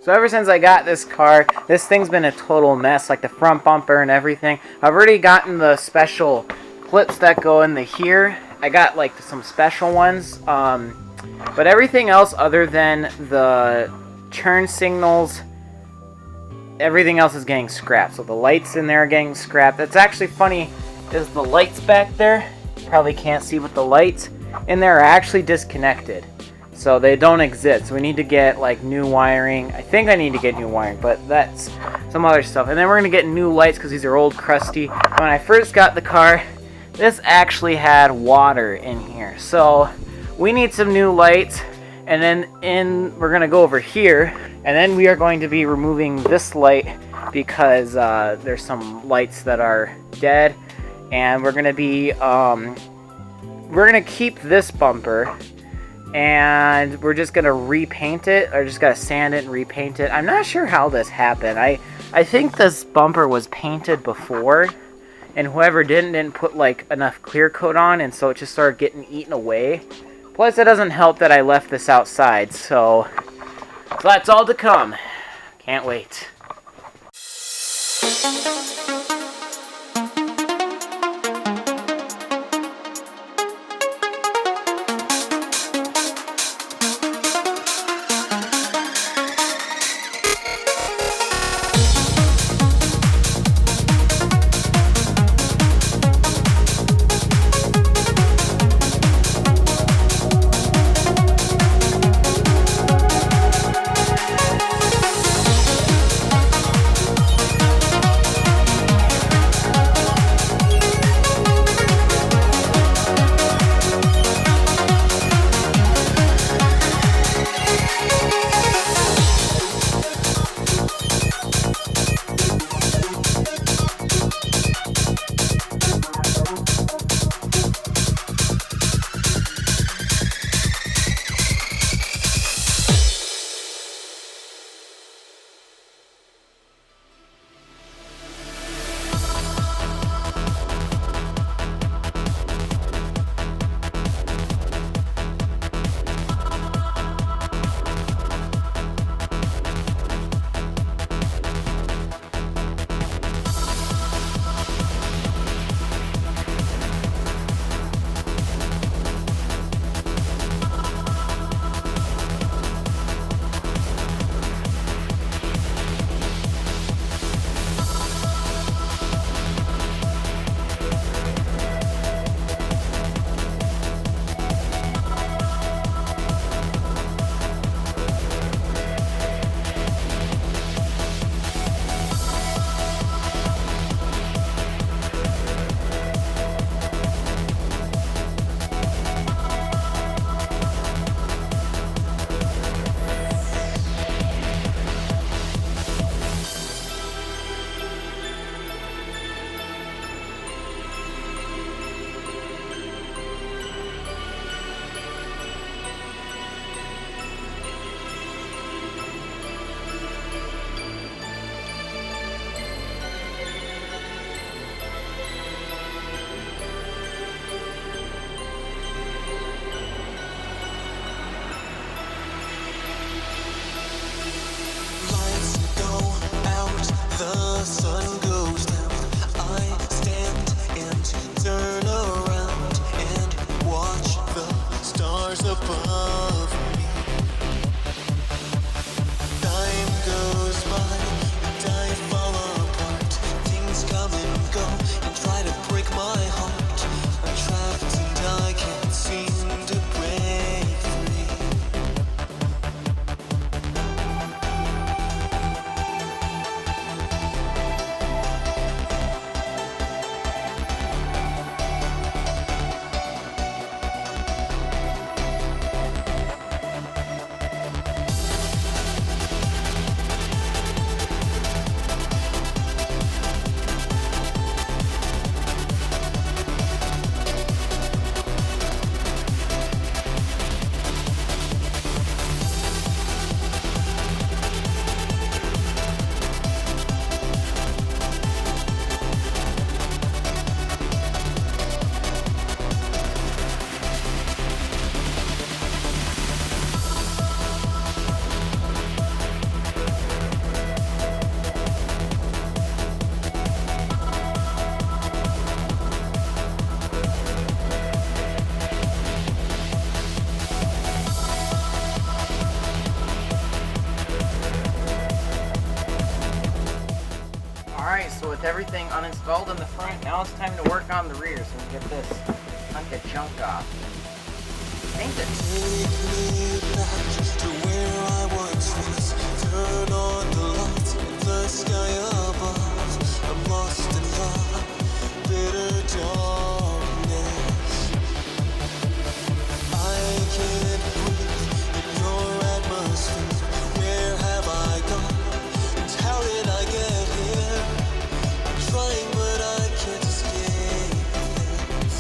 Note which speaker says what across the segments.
Speaker 1: So ever since I got this car, this thing's been a total mess, like the front bumper and everything. I've already gotten the special clips that go in the here. I got like some special ones, but everything else other than the turn signals, everything else is getting scrapped. So the lights in there are getting scrapped. That's actually funny, is the lights back there, you probably can't see, but the lights in there are actually disconnected. So they don't exist. So we need to get like new wiring. I think I need to get new wiring, but that's some other stuff. And then we're gonna get new lights because these are old, crusty. When I first got the car, this actually had water in here. So we need some new lights. And then we're gonna go over here, and then we are going to be removing this light because there's some lights that are dead, and we're gonna be we're gonna keep this bumper, and we're just gonna repaint it, or just gotta sand it and repaint it. I'm not sure how this happened. I think this bumper was painted before, and whoever didn't put like enough clear coat on, and so it just started getting eaten away. Plus, it doesn't help that I left this outside, so that's all to come. Can't wait. So with everything uninstalled in the front, now it's time to work on the rear so we can get this hunk of junk off. Paint it.
Speaker 2: Take me back to where I once was. Turn on the lights in the sky above. I'm lost in the bitter darkness. I can't breathe in your atmosphere. Where have I gone? And how did I get here? I'm trying but I can't escape this.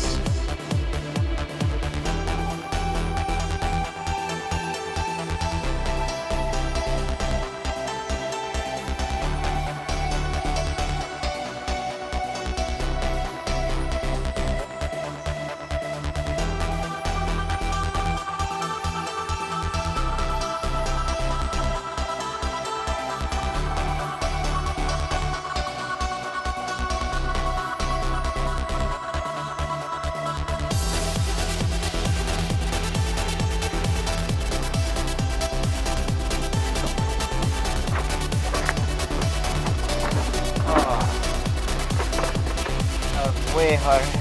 Speaker 1: That was way harder.